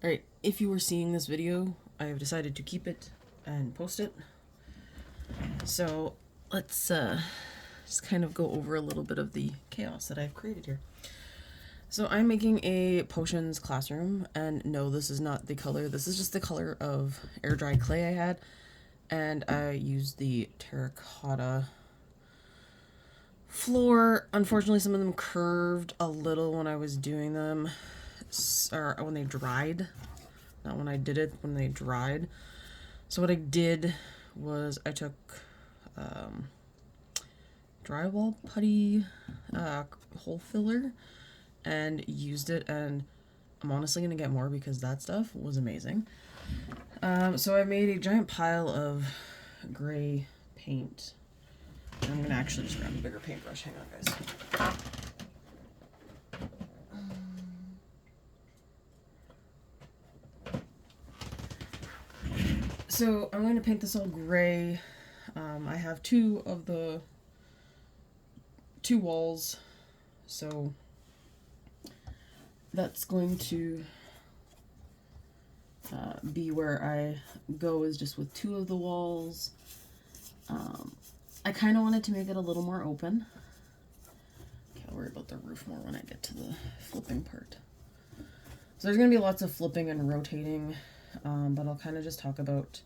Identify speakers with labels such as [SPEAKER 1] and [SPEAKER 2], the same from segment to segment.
[SPEAKER 1] Alright, if you were seeing this video, I have decided to keep it and post it. So let's just kind of go over a little bit of the chaos that I've created here. So I'm making a potions classroom, and no, this is not the color. This is just the color of air dry clay I had, and I used the terracotta floor. Unfortunately, some of them curved a little when I was doing them, or when they dried. Not when I did it, when they dried. So what I did was I took drywall putty hole filler and used it, and I'm honestly going to get more because that stuff was amazing. So I made a giant pile of gray paint. I'm going to actually just grab a bigger paintbrush. Hang on, guys. So I'm going to paint this all gray. I have two walls, so that's going to be where I go, is just with two of the walls. I kind of wanted to make it a little more open. Okay, I'll worry about the roof more when I get to the flipping part. So there's going to be lots of flipping and rotating, but I'll kind of just talk about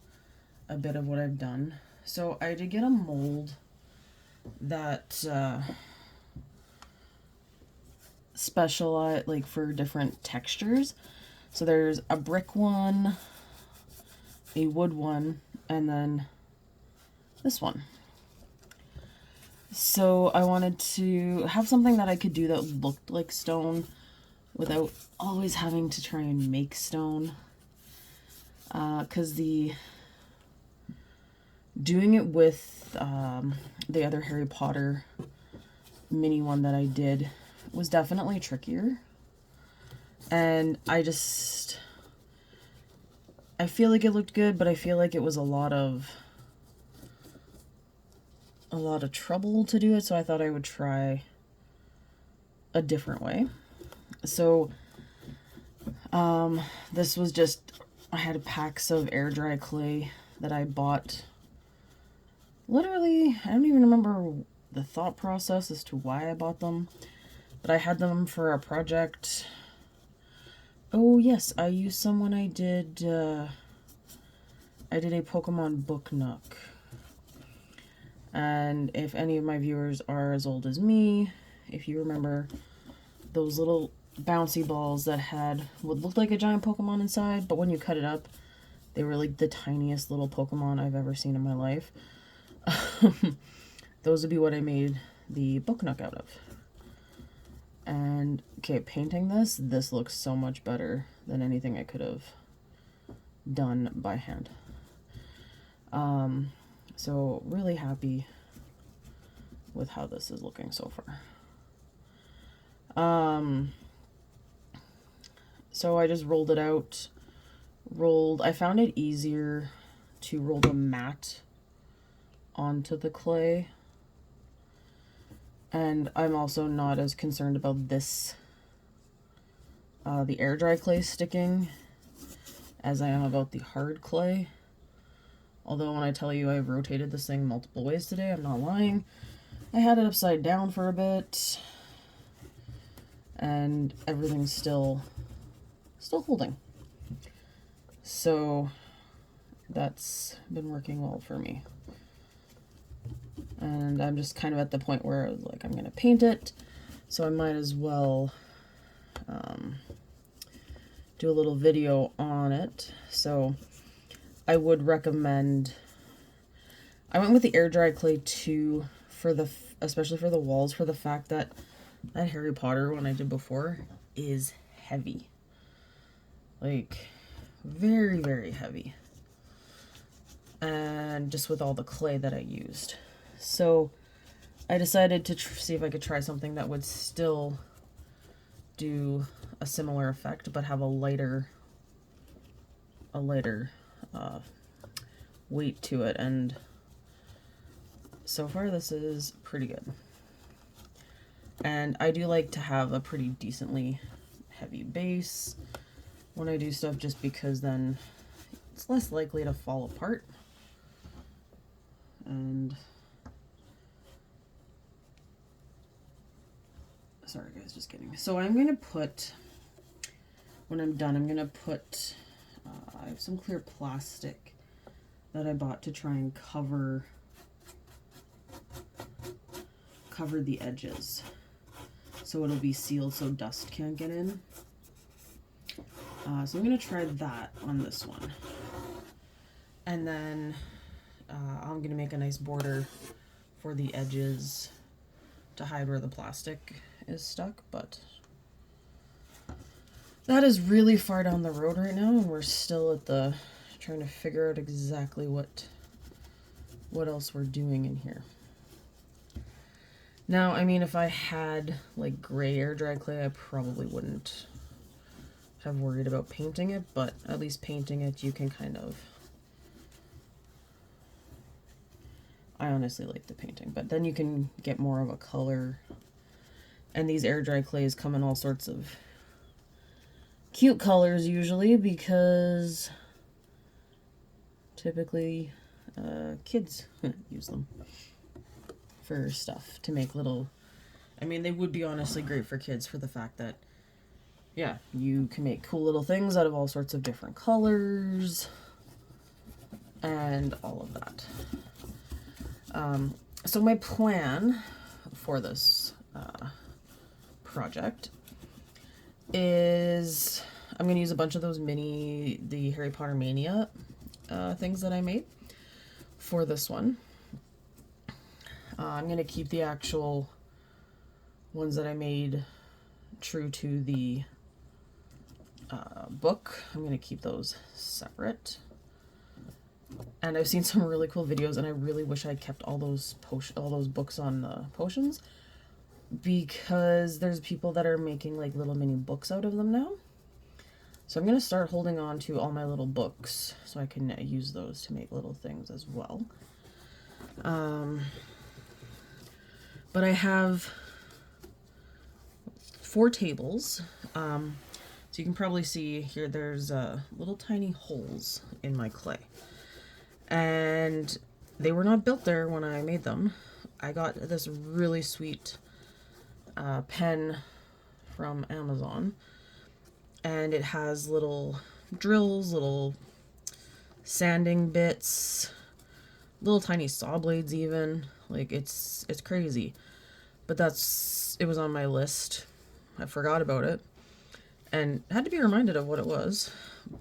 [SPEAKER 1] a bit of what I've done. So I did get a mold that specialize like for different textures. So there's a brick one, a wood one, and then this one. So I wanted to have something that I could do that looked like stone without always having to try and make stone. Because doing it with the other Harry Potter mini one that I did was definitely trickier. And I feel like it looked good, but I feel like it was a lot of trouble to do it, so I thought I would try a different way. So this was just, I had packs of air dry clay that I bought. Literally, I don't even remember the thought process as to why I bought them, but I had them for a project. Oh yes, I used some when I did a Pokemon Book Nook. And if any of my viewers are as old as me, if you remember those little bouncy balls that had what looked like a giant Pokemon inside, but when you cut it up, they were like the tiniest little Pokemon I've ever seen in my life. Those would be what I made the Book Nook out of. And okay, painting this looks so much better than anything I could have done by hand. So really happy with how this is looking so far. So I just rolled it out. I found it easier to roll the mat onto the clay. And I'm also not as concerned about this, the air dry clay sticking, as I am about the hard clay. Although when I tell you I've rotated this thing multiple ways today, I'm not lying. I had it upside down for a bit, and everything's still holding. So that's been working well for me. And I'm just kind of at the point where like I'm going to paint it, so I might as well do a little video on it. So I would recommend, I went with the air dry clay too, especially for the walls, for the fact that Harry Potter one I did before is heavy. Like very, very heavy. And just with all the clay that I used. So I decided to see if I could try something that would still do a similar effect, but have a lighter weight to it. And so far this is pretty good. And I do like to have a pretty decently heavy base. when I do stuff, just because then it's less likely to fall apart. And sorry guys, just kidding. So I'm going to put, when I'm done, I'm going to put, I have some clear plastic that I bought to try and cover the edges. So it'll be sealed so dust can't get in. So I'm going to try that on this one. And then I'm going to make a nice border for the edges to hide where the plastic is stuck, but that is really far down the road right now, and we're still at the trying to figure out exactly what else we're doing in here. Now, I mean, if I had like gray air dry clay, I probably wouldn't have worried about painting it, but at least painting it, you can kind of, I honestly like the painting, but then you can get more of a color. And these air dry clays come in all sorts of cute colors usually, because typically kids use them for stuff to make little, I mean, they would be honestly great for kids for the fact that, yeah, you can make cool little things out of all sorts of different colors and all of that. So my plan for this project is I'm going to use a bunch of those the Harry Potter Mania things that I made for this one. I'm going to keep the actual ones that I made true to the book. I'm going to keep those separate. And I've seen some really cool videos, and I really wish I'd kept all those books on the potions, because there's people that are making like little mini books out of them now. So I'm going to start holding on to all my little books so I can use those to make little things as well. But I have 4 tables. So you can probably see here there's little tiny holes in my clay. And they were not built there when I made them. I got this really sweet pen from Amazon, and it has little drills, little sanding bits, little tiny saw blades even. Like, it's crazy. But it was on my list. I forgot about it and had to be reminded of what it was.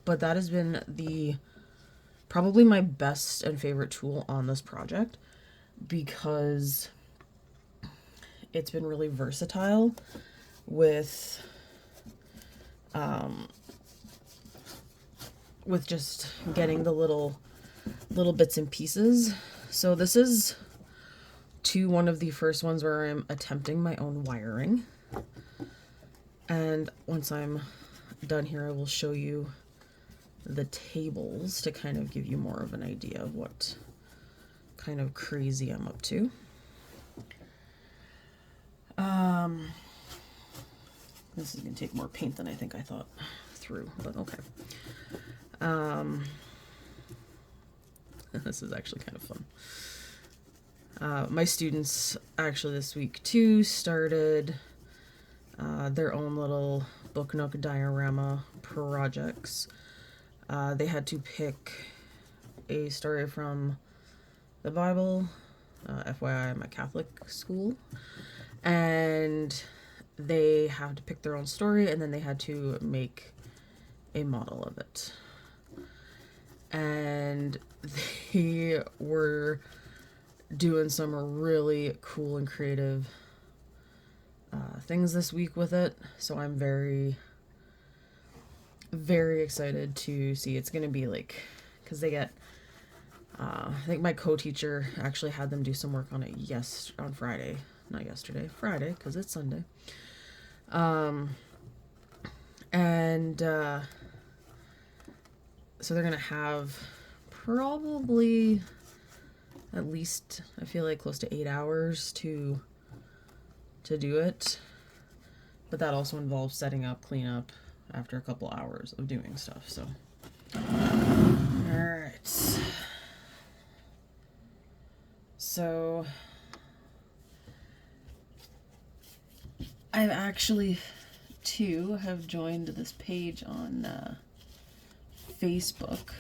[SPEAKER 1] But that has been probably my best and favorite tool on this project, because it's been really versatile with just getting the little bits and pieces. So this is one of the first ones where I'm attempting my own wiring. And once I'm done here, I will show you the tables to kind of give you more of an idea of what kind of crazy I'm up to. This is going to take more paint than I think I thought through, but okay. This is actually kind of fun. My students actually this week too started their own little Book Nook diorama projects. They had to pick a story from the Bible. FYI, I'm a Catholic school. And they had to pick their own story, and then they had to make a model of it. And they were doing some really cool and creative things this week with it. So I'm very, very excited to see. It's going to be like, because they get, I think my co-teacher actually had them do some work on it on Friday. Not yesterday, Friday, because it's Sunday. So they're going to have probably at least, I feel like, close to 8 hours to do it. But that also involves setting up, cleanup, after a couple hours of doing stuff. So, alright. So, I've actually, too, have joined this page on Facebook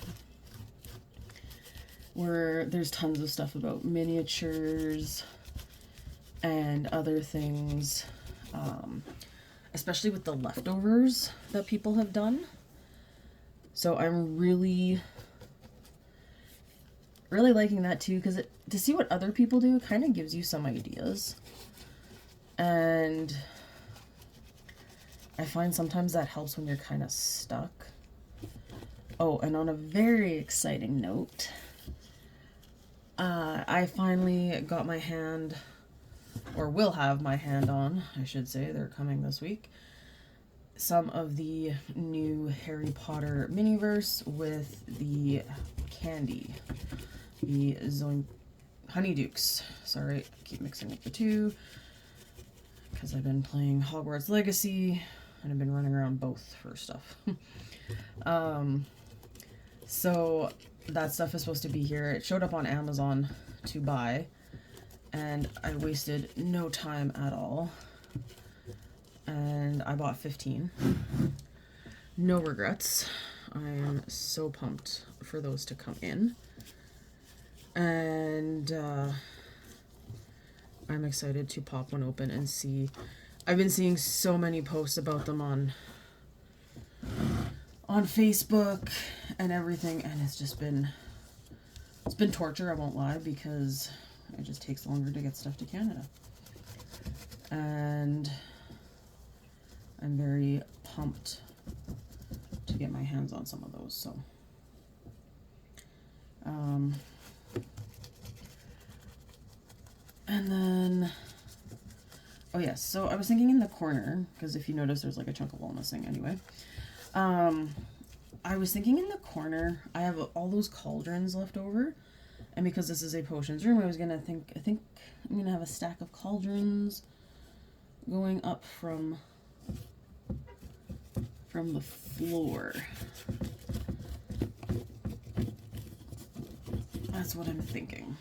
[SPEAKER 1] where there's tons of stuff about miniatures and other things, especially with the leftovers that people have done. So I'm really liking that too, because to see what other people do kind of gives you some ideas. And I find sometimes that helps when you're kind of stuck. Oh, and on a very exciting note, I finally got my hand, or will have my hand on, I should say, they're coming this week, some of the new Harry Potter miniverse with the candy, the Honeydukes. Sorry, I keep mixing up the two, because I've been playing Hogwarts Legacy, and I've been running around both for stuff. So that stuff is supposed to be here. It showed up on Amazon to buy, and I wasted no time at all. And I bought 15. No regrets. I am so pumped for those to come in. And I'm excited to pop one open and see. I've been seeing so many posts about them on Facebook and everything, and it's been torture, I won't lie, because it just takes longer to get stuff to Canada. And I'm very pumped to get my hands on some of those. So and then, oh yes, so I was thinking in the corner, because if you notice there's like a chunk of wall missing anyway. I was thinking in the corner, I have all those cauldrons left over, and because this is a potions room, I think I'm gonna have a stack of cauldrons going up from the floor. That's what I'm thinking.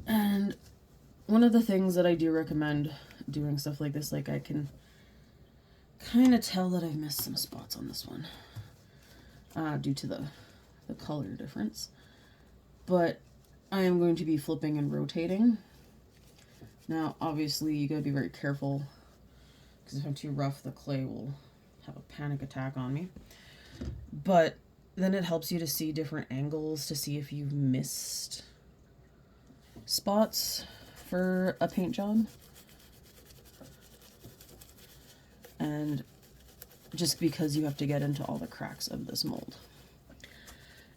[SPEAKER 1] And one of the things that I do recommend doing stuff like this, like I can kind of tell that I've missed some spots on this one due to the color difference, but I am going to be flipping and rotating. Now obviously you gotta be very careful, because if I'm too rough, the clay will have a panic attack on me. But then it helps you to see different angles to see if you've missed spots for a paint job. And just because you have to get into all the cracks of this mold.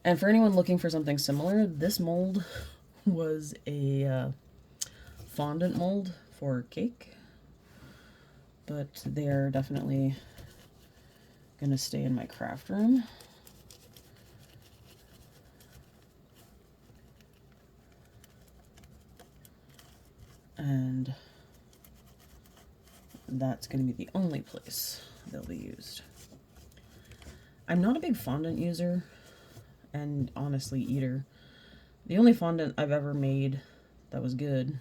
[SPEAKER 1] And for anyone looking for something similar, this mold was a fondant mold for cake, but they're definitely gonna stay in my craft room. And that's going to be the only place they'll be used. I'm not a big fondant user, and honestly eater. The only fondant I've ever made that was good,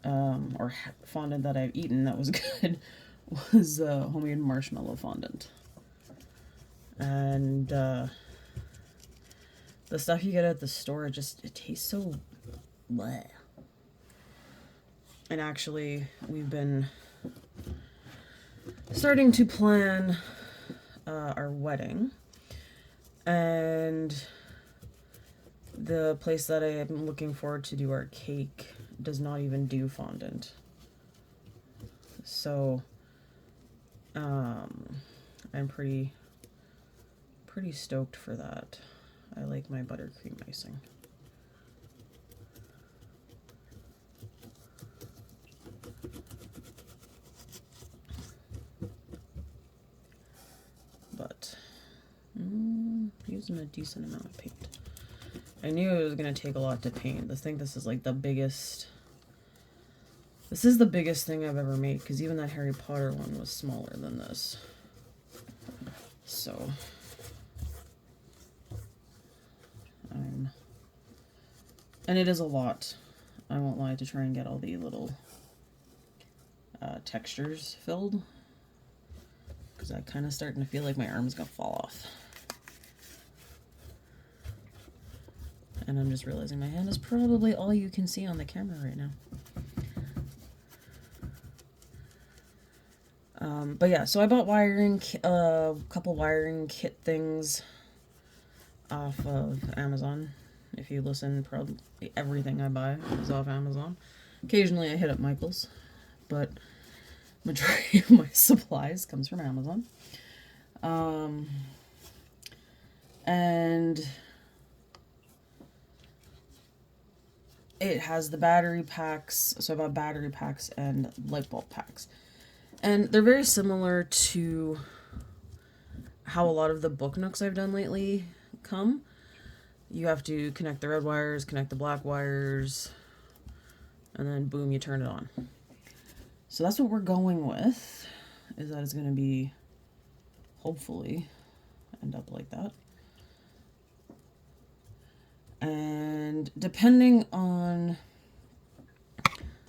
[SPEAKER 1] or fondant that I've eaten that was good, was homemade marshmallow fondant. And the stuff you get at the store, it tastes so bleh. And actually, we've been starting to plan our wedding, and the place that I am looking forward to do our cake does not even do fondant. So I'm pretty stoked for that. I like my buttercream icing. But using a decent amount of paint. I knew it was going to take a lot to paint. I think this is like the biggest This is the biggest thing I've ever made, because even that Harry Potter one was smaller than this. So, and it is a lot. I won't lie, to try and get all the little textures filled, because I'm kind of starting to feel like my arm's gonna fall off. And I'm just realizing my hand is probably all you can see on the camera right now. But yeah, so I bought a couple wiring kit things off of Amazon. If you listen, probably everything I buy is off Amazon. Occasionally I hit up Michael's, but majority of my supplies comes from Amazon. And it has the battery packs, so I bought battery packs and light bulb packs. And they're very similar to how a lot of the book nooks I've done lately come. You have to connect the red wires, connect the black wires, and then boom, you turn it on. So that's what we're going with, is that it's going to be, hopefully, end up like that. And depending on,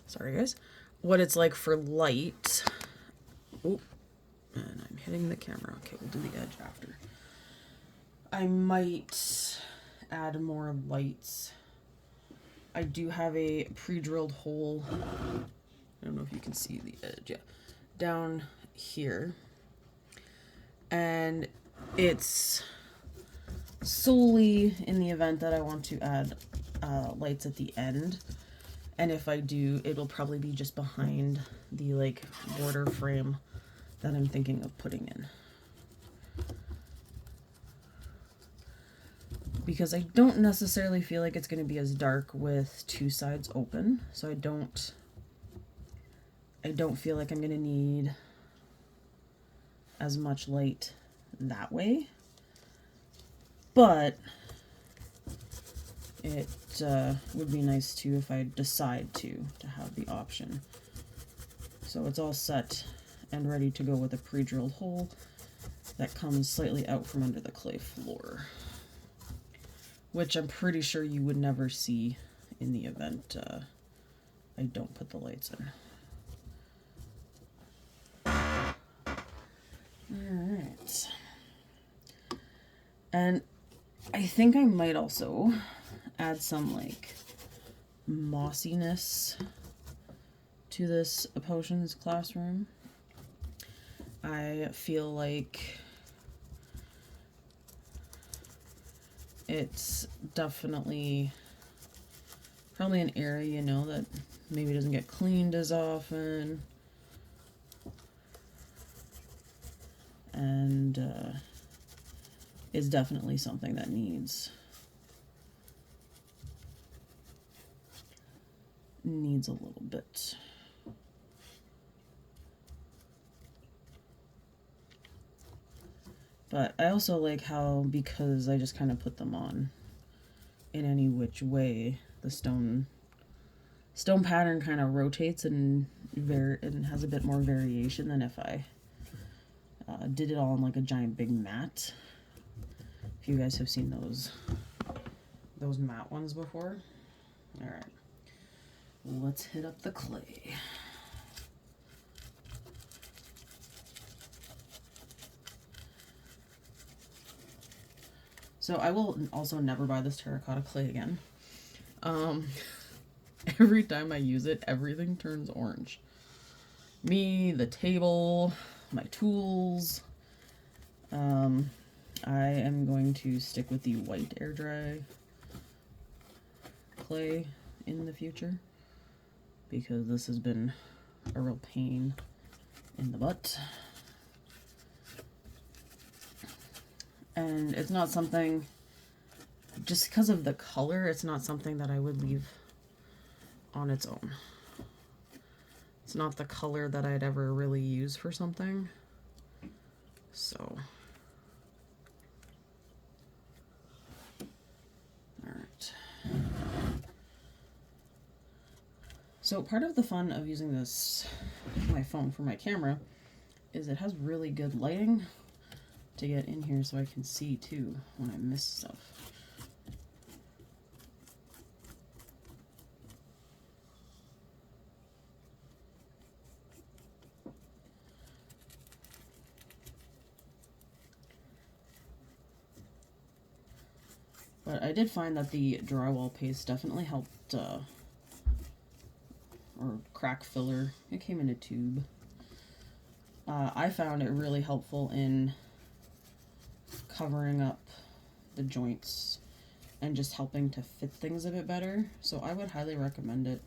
[SPEAKER 1] sorry guys, what it's like for light. Oh, and I'm hitting the camera. Okay, we'll do the edge after. I might add more lights. I do have a pre-drilled hole. I don't know if you can see the edge. Yeah, down here. And it's solely in the event that I want to add lights at the end. And if I do, it'll probably be just behind the like border frame that I'm thinking of putting in. Because I don't necessarily feel like it's going to be as dark with two sides open. So I don't feel like I'm going to need as much light that way. But it would be nice too if I decide to have the option. So it's all set and ready to go with a pre-drilled hole that comes slightly out from under the clay floor, which I'm pretty sure you would never see in the event I don't put the lights in. Alright. And I think I might also add some like mossiness to this Potions classroom. I feel like it's definitely probably an area, you know, that maybe doesn't get cleaned as often. And is definitely something that needs a little bit. But I also like how, because I just kind of put them on in any which way, the stone pattern kind of rotates and has a bit more variation than if I did it all on like a giant big mat. If you guys have seen those mat ones before. All right, let's hit up the clay. So I will also never buy this terracotta clay again. Every time I use it, everything turns orange. Me, the table, my tools. I am going to stick with the white air dry clay in the future, because this has been a real pain in the butt. And it's not something, just because of the color, it's not something that I would leave on its own. It's not the color that I'd ever really use for something. So, alright. So part of the fun of using this, my phone for my camera, is it has really good lighting to get in here so I can see too when I miss stuff. But I did find that the drywall paste definitely helped, or crack filler. It came in a tube. I found it really helpful in covering up the joints and just helping to fit things a bit better. So I would highly recommend it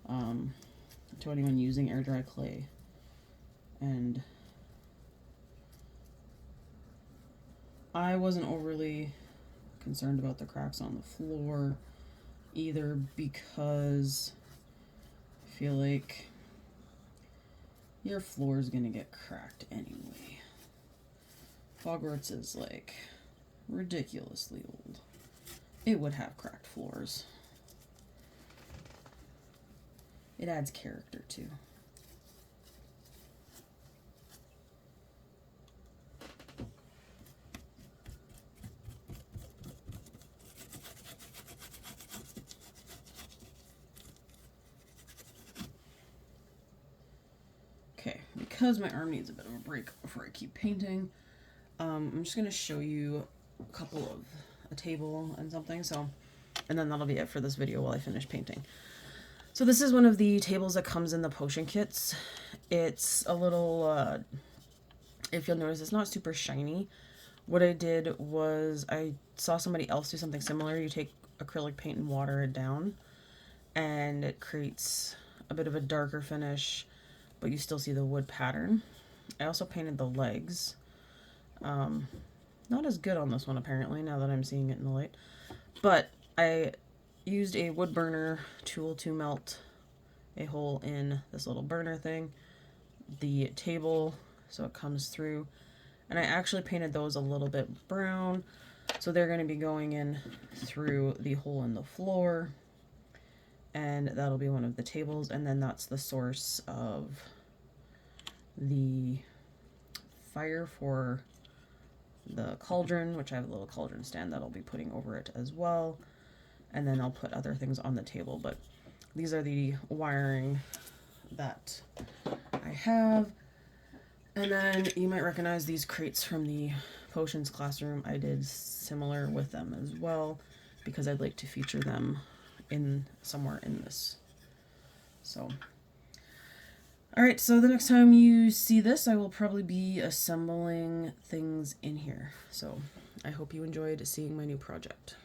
[SPEAKER 1] to anyone using air dry clay. And I wasn't overly concerned about the cracks on the floor either, because I feel like your floor is gonna get cracked anyway. Hogwarts is like ridiculously old. It would have cracked floors. It adds character too. Okay, because my arm needs a bit of a break before I keep painting, I'm just gonna show you a couple of a table and something, and then that'll be it for this video while I finish painting. So this is one of the tables that comes in the potion kits. It's a little, if you'll notice, it's not super shiny. What I did was I saw somebody else do something similar. You take acrylic paint and water it down, and it creates a bit of a darker finish, but you still see the wood pattern. I also painted the legs. Not as good on this one apparently, now that I'm seeing it in the light. But I used a wood burner tool to melt a hole in this little burner thing, the table, so it comes through. And I actually painted those a little bit brown, so they're going to be going in through the hole in the floor. And that'll be one of the tables, and then that's the source of the fire for the cauldron, which I have a little cauldron stand that I'll be putting over it as well. And then I'll put other things on the table, but these are the wiring that I have. And then you might recognize these crates from the potions classroom. I did similar with them as well, because I'd like to feature them in somewhere in this. So alright, so the next time you see this, I will probably be assembling things in here. So I hope you enjoyed seeing my new project.